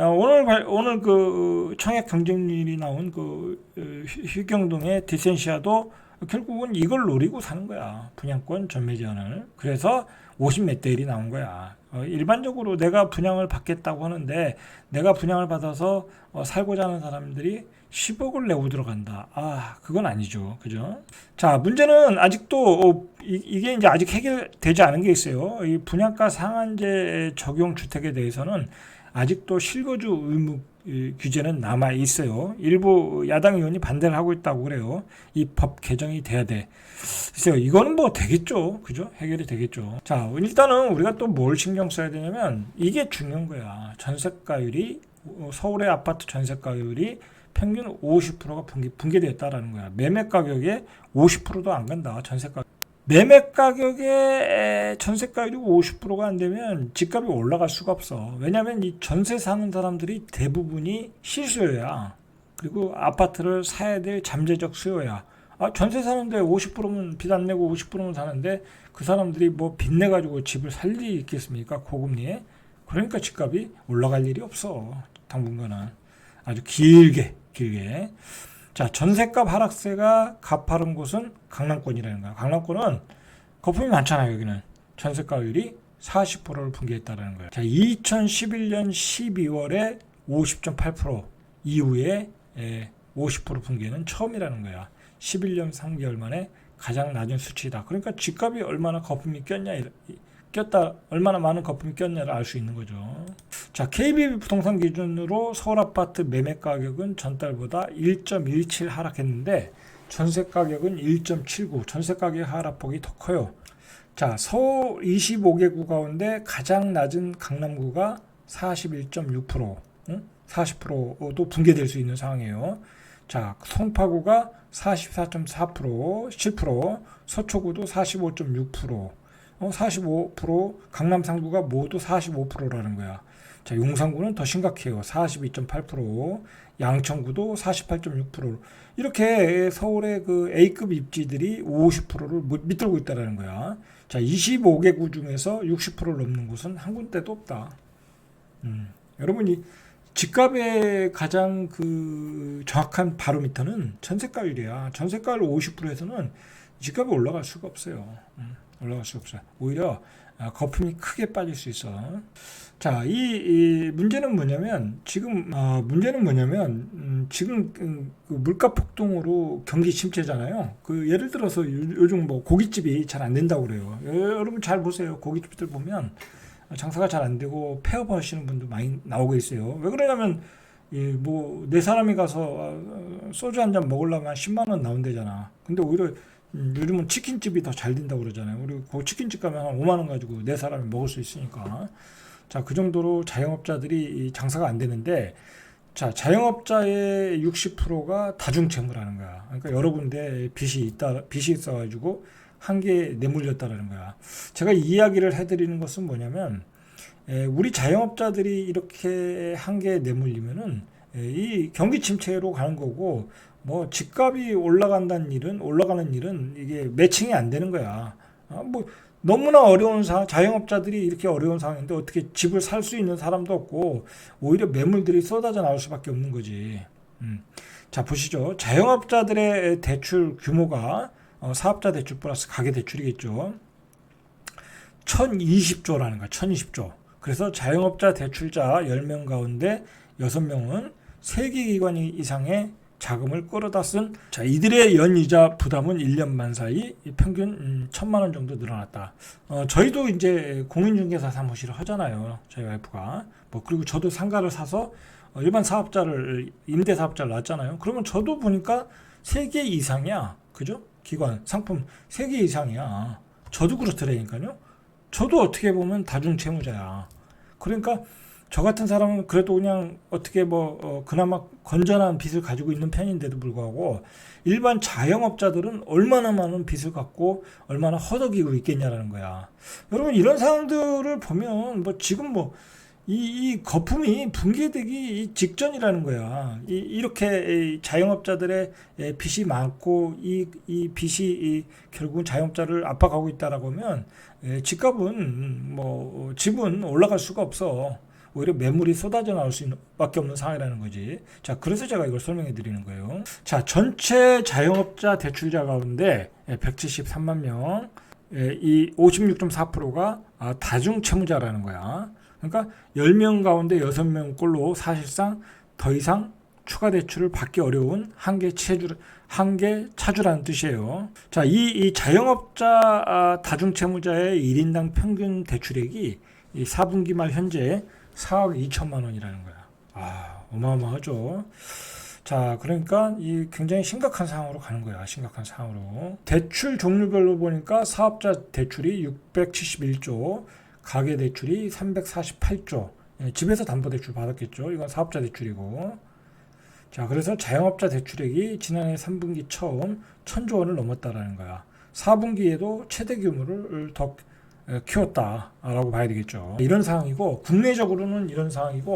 오늘 그 청약 경쟁률이 나온 휴경동의 디센시아도 결국은 이걸 노리고 사는 거야. 분양권 전매 제한을. 그래서 50몇 대 1이 나온 거야. 일반적으로 내가 분양을 받겠다고 하는데 내가 분양을 받아서 살고자 하는 사람들이 10억을 내고 들어간다. 그건 아니죠. 그죠? 자, 문제는 아직도 이게 이제 아직 해결되지 않은 게 있어요. 이 분양가 상한제 적용 주택에 대해서는 아직도 실거주 의무 규제는 남아 있어요. 일부 야당 의원이 반대를 하고 있다고 그래요. 이 법 개정이 돼야 돼. 글쎄요, 이거는 뭐 되겠죠. 그죠? 해결이 되겠죠. 자, 일단은 우리가 또 뭘 신경 써야 되냐면 이게 중요한 거야. 전세가율이 서울의 아파트 전세가율이 평균 50%가 붕괴됐다라는 거야. 매매 가격에 50%도 안 간다. 전세가 매매 가격에 전세가율이 50%가 안 되면 집값이 올라갈 수가 없어. 왜냐하면 이 전세 사는 사람들이 대부분이 실수요야. 그리고 아파트를 사야 될 잠재적 수요야. 전세 사는데 50%면 빚 안 내고 50%면 사는데 그 사람들이 뭐 빚 내가지고 집을 살 일이 있겠습니까? 고금리에. 그러니까 집값이 올라갈 일이 없어. 당분간은. 아주 길게. 자, 전셋값 하락세가 가파른 곳은 강남권이라는 거야. 강남권은 거품이 많잖아요. 여기는 전세가율이 40%를 붕괴했다는 거예요. 자, 2011년 12월에 50.8% 이후에 50% 붕괴는 처음이라는 거야. 11년 3개월 만에 가장 낮은 수치다. 그러니까 집값이 얼마나 거품이 얼마나 많은 거품이 꼈냐를 알 수 있는 거죠. 자, KB 부동산 기준으로 서울 아파트 매매 가격은 전달보다 1.17 하락했는데 전세 가격은 1.79. 전세 가격 하락폭이 더 커요. 자, 서울 25개구 가운데 가장 낮은 강남구가 41.6%, 40%도 붕괴될 수 있는 상황이에요. 자, 송파구가 44.4%, 7%, 서초구도 45.6%, 45%, 강남 상구가 모두 45%라는 거야. 자, 용산구는 더 심각해요. 42.8%, 양천구도 48.6%. 이렇게 서울의 그 A급 입지들이 50%를 밑들고 있다는 거야. 자, 25개구 중에서 60%를 넘는 곳은 한 군데도 없다. 여러분이 집값의 가장 그 정확한 바로미터는 전세가율이야. 전세가율 50%에서는 집값이 올라갈 수가 없어요. 올라갈 수 없어요. 오히려 거품이 크게 빠질 수 있어. 자, 이 문제는 뭐냐면 지금 지금 그 물가 폭등으로 경기 침체잖아요. 그 예를 들어서 요즘 뭐 고깃집이 잘 안 된다고 그래요. 여러분 잘 보세요. 고깃집들 보면 장사가 잘 안 되고 폐업 하시는 분도 많이 나오고 있어요. 왜 그러냐면 뭐 네 사람이 가서 소주 한 잔 먹으려면 10만 원 나온대잖아. 근데 오히려 요즘은 치킨집이 더 잘 된다고 그러잖아요. 그리고 그 치킨집 가면 한 5만 원 가지고 네 사람이 먹을 수 있으니까. 자, 그 정도로 자영업자들이 장사가 안 되는데, 자, 자영업자의 60%가 다중채무라는 거야. 그러니까 여러 군데 빚이 있어가지고 한계에 내몰렸다라는 거야. 제가 이 이야기를 해드리는 것은 뭐냐면, 우리 자영업자들이 이렇게 한계에 내몰리면은 이 경기 침체로 가는 거고, 뭐 집값이 올라가는 일은 이게 매칭이 안 되는 거야. 뭐 너무나 어려운 자영업자들이 이렇게 어려운 상황인데 어떻게 집을 살 수 있는 사람도 없고 오히려 매물들이 쏟아져 나올 수밖에 없는 거지. 자, 보시죠. 자영업자들의 대출 규모가 사업자 대출 플러스 가계 대출이겠죠. 1020조라는 거야. 1020조. 그래서 자영업자 대출자 10명 가운데 6명은 세계기관 이상의 자금을 끌어다 쓴, 자, 이들의 연이자 부담은 1년만 사이 평균 1,000만 원 정도 늘어났다. 저희도 이제 공인중개사 사무실을 하잖아요. 저희 와이프가. 그리고 저도 상가를 사서 일반 사업자를, 임대사업자를 놨잖아요. 그러면 저도 보니까 3개 이상이야. 그죠? 기관, 상품 3개 이상이야. 저도 그렇더라니까요. 저도 어떻게 보면 다중채무자야. 그러니까 저 같은 사람은 그래도 그냥 어떻게 그나마 건전한 빚을 가지고 있는 편인데도 불구하고 일반 자영업자들은 얼마나 많은 빚을 갖고 얼마나 허덕이고 있겠냐라는 거야. 여러분, 이런 상황들을 보면 지금 이 거품이 붕괴되기 직전이라는 거야. 이렇게 자영업자들의 빚이 많고 이 빚이 결국은 자영업자를 압박하고 있다라고 하면 집값은 집은 올라갈 수가 없어. 오히려 매물이 쏟아져 나올 수밖에 없는 상황이라는 거지. 자, 그래서 제가 이걸 설명해 드리는 거예요. 자, 전체 자영업자 대출자 가운데 173만 명, 이 56.4%가 다중채무자라는 거야. 그러니까 10명 가운데 6명 꼴로 사실상 더 이상 추가 대출을 받기 어려운 한계 차주라는 뜻이에요. 자, 이 자영업자 다중채무자의 1인당 평균 대출액이 이 4분기 말 현재 4억 2천만 원이라는 거야. 어마어마하죠. 자, 그러니까 이 굉장히 심각한 상황으로 가는 거야. 심각한 상황으로. 대출 종류별로 보니까 사업자 대출이 671조, 가계 대출이 348조. 집에서 담보대출 받았겠죠. 이건 사업자 대출이고. 자, 그래서 자영업자 대출액이 지난해 3분기 처음 1000조 원을 넘었다라는 거야. 4분기에도 최대 규모를 더 키웠다라고 봐야 되겠죠. 이런 상황이고, 국내적으로는 이런 상황이고,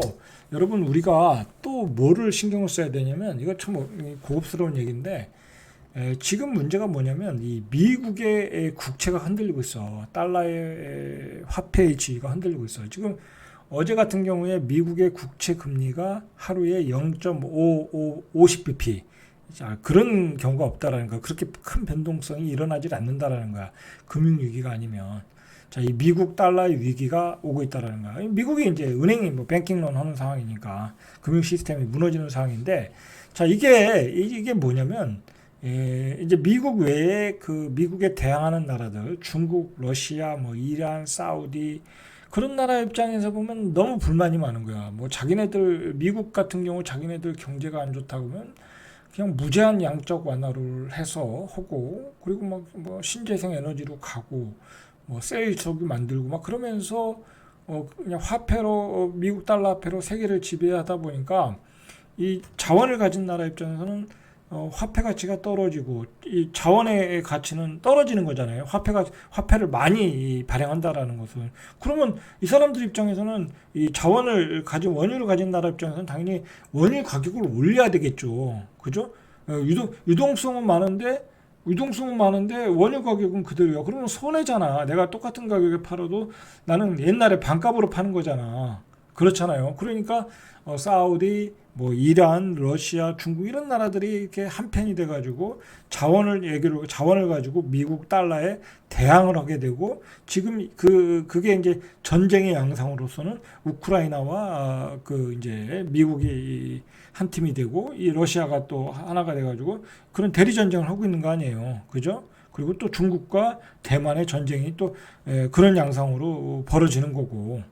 여러분 우리가 또 뭐를 신경을 써야 되냐면, 이거 참 고급스러운 얘기인데, 지금 문제가 뭐냐면 이 미국의 국채가 흔들리고 있어. 달러의 화폐의 지위가 흔들리고 있어. 지금 어제 같은 경우에 미국의 국채 금리가 하루에 0.50bp. 자, 그런 경우가 없다라는 거야. 그렇게 큰 변동성이 일어나질 않는다라는 거야. 금융위기가 아니면. 자, 이 미국 달러의 위기가 오고 있다라는 거야. 미국이 이제 은행이 뱅킹론 하는 상황이니까 금융 시스템이 무너지는 상황인데, 자, 이게 뭐냐면, 이제 미국 외에 그 미국에 대항하는 나라들, 중국, 러시아, 이란, 사우디, 그런 나라 입장에서 보면 너무 불만이 많은 거야. 자기네들, 미국 같은 경우 자기네들 경제가 안 좋다고 하면 그냥 무제한 양적 완화를 해서 하고, 그리고 신재생 에너지로 가고, 세일석유 만들고 그러면서 그냥 화폐로, 미국 달러 화폐로 세계를 지배하다 보니까 이 자원을 가진 나라 입장에서는 화폐 가치가 떨어지고 이 자원의 가치는 떨어지는 거잖아요. 화폐를 많이 발행한다라는 것은. 그러면 이 사람들 입장에서는 이 자원을 가진, 원유를 가진 나라 입장에서는 당연히 원유 가격을 올려야 되겠죠. 그죠? 유동성은 많은데 원유 가격은 그대로야. 그러면 손해잖아. 내가 똑같은 가격에 팔아도 나는 옛날에 반값으로 파는 거잖아. 그렇잖아요. 그러니까 사우디, 이란, 러시아, 중국 이런 나라들이 이렇게 한편이 돼가지고 자원을 가지고 미국 달러에 대항을 하게 되고, 지금 그게 이제 전쟁의 양상으로서는 우크라이나와 이제 미국이 한 팀이 되고 이 러시아가 또 하나가 돼가지고 그런 대리 전쟁을 하고 있는 거 아니에요. 그죠? 그리고 또 중국과 대만의 전쟁이 또 그런 양상으로 벌어지는 거고.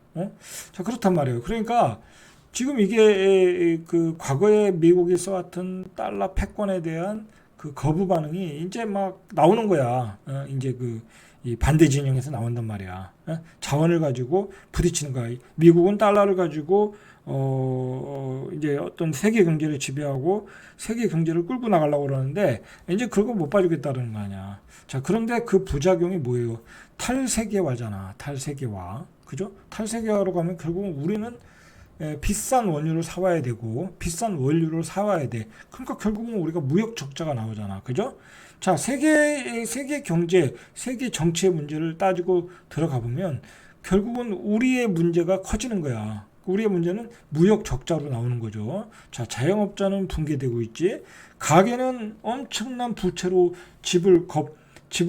자, 그렇단 말이에요. 그러니까 지금 이게 그 과거에 미국이 써왔던 달러 패권에 대한 그 거부 반응이 이제 막 나오는 거야. 이제 이 반대 진영에서 나온단 말이야. 자원을 가지고 부딪히는 거야. 미국은 달러를 가지고 이제 어떤 세계 경제를 지배하고 세계 경제를 끌고 나가려고 그러는데 이제 그거 못 봐주겠다는 거 아니야. 자, 그런데 그 부작용이 뭐예요? 탈세계화잖아. 탈세계화. 그죠? 탈세계화로 가면 결국 우리는 비싼 원유를 사와야 되고 비싼 원료를 사와야 돼. 그러니까 결국은 우리가 무역 적자가 나오잖아. 그죠? 자, 세계 경제, 세계 정치의 문제를 따지고 들어가 보면 결국은 우리의 문제가 커지는 거야. 우리의 문제는 무역 적자로 나오는 거죠. 자, 자영업자는 붕괴되고 있지. 가게는 엄청난 부채로 집을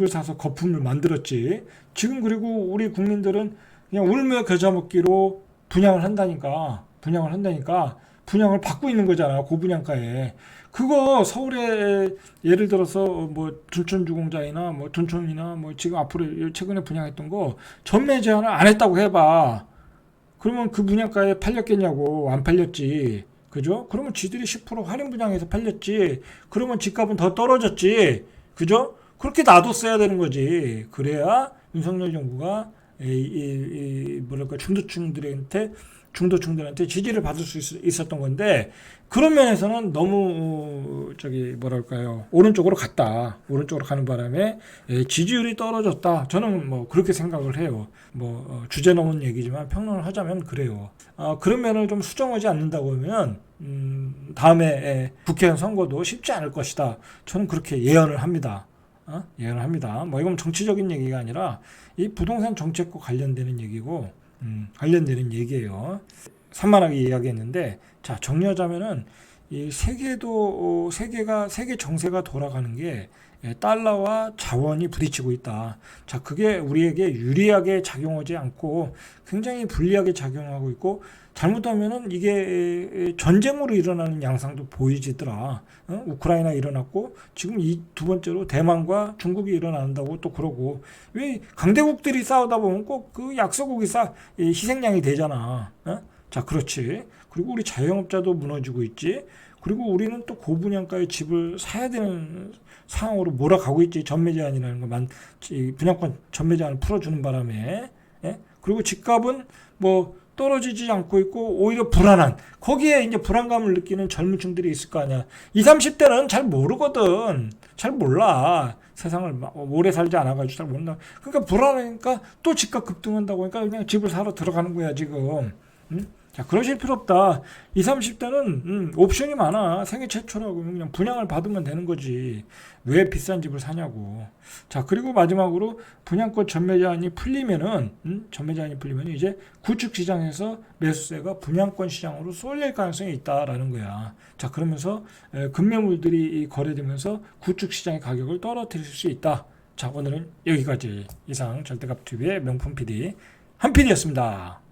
사서 거품을 만들었지. 지금 그리고 우리 국민들은 그냥 울며 겨자 먹기로 분양을 한다니까 분양을 받고 있는 거잖아. 고분양가에. 그거 서울에 예를 들어서 둔촌주공자이나 둔촌이나 지금 앞으로 최근에 분양했던 거 전매 제한을 안 했다고 해봐. 그러면 그 분양가에 팔렸겠냐고. 안 팔렸지. 그죠? 그러면 지들이 10% 할인 분양해서 팔렸지. 그러면 집값은 더 떨어졌지. 그죠? 그렇게 놔뒀어야 되는 거지. 그래야 윤석열 정부가 중도층들한테 지지를 받을 수 있었던 건데, 그런 면에서는 너무 오른쪽으로 가는 바람에 지지율이 떨어졌다. 저는 그렇게 생각을 해요. 주제 넘은 얘기지만 평론을 하자면 그래요. 그런 면을 좀 수정하지 않는다고 하면 다음에 국회의원 선거도 쉽지 않을 것이다. 저는 그렇게 예언을 합니다. 이건 정치적인 얘기가 아니라 이 부동산 정책과 관련되는 얘기고 관련되는 얘기예요. 산만하게 이야기했는데, 자, 정리하자면은 이 세계 정세가 돌아가는 게 달러와 자원이 부딪히고 있다. 자, 그게 우리에게 유리하게 작용하지 않고 굉장히 불리하게 작용하고 있고, 잘못하면은 이게 전쟁으로 일어나는 양상도 보이지더라. 우크라이나 일어났고, 지금 이 두 번째로 대만과 중국이 일어난다고 또 그러고, 왜 강대국들이 싸우다 보면 꼭 그 약소국이 희생양이 되잖아. 자, 그렇지. 그리고 우리 자영업자도 무너지고 있지. 그리고 우리는 또 고분양가의 집을 사야 되는 상황으로 몰아가고 있지. 전매 제한이라는 것만, 분양권 전매 제한을 풀어주는 바람에. 예? 그리고 집값은 뭐 떨어지지 않고 있고 오히려 불안한, 거기에 이제 불안감을 느끼는 젊은 층들이 있을 거 아니야. 20, 30대는 잘 모르거든. 잘 몰라. 세상을 오래 살지 않아가지고 잘 몰라. 그러니까 불안하니까 또 집값 급등한다고 하니까 그냥 집을 사러 들어가는 거야, 지금. 응? 자, 그러실 필요 없다. 20, 30대는 옵션이 많아. 생애 최초라고 그냥 분양을 받으면 되는 거지. 왜 비싼 집을 사냐고. 자, 그리고 마지막으로 분양권 전매 제한이 풀리면은 전매 제한이 풀리면 이제 구축 시장에서 매수세가 분양권 시장으로 쏠릴 가능성이 있다라는 거야. 자, 그러면서 급매물들이 거래되면서 구축 시장의 가격을 떨어뜨릴 수 있다. 자, 오늘은 여기까지. 이상 절대값 TV의 명품 PD 한 PD였습니다.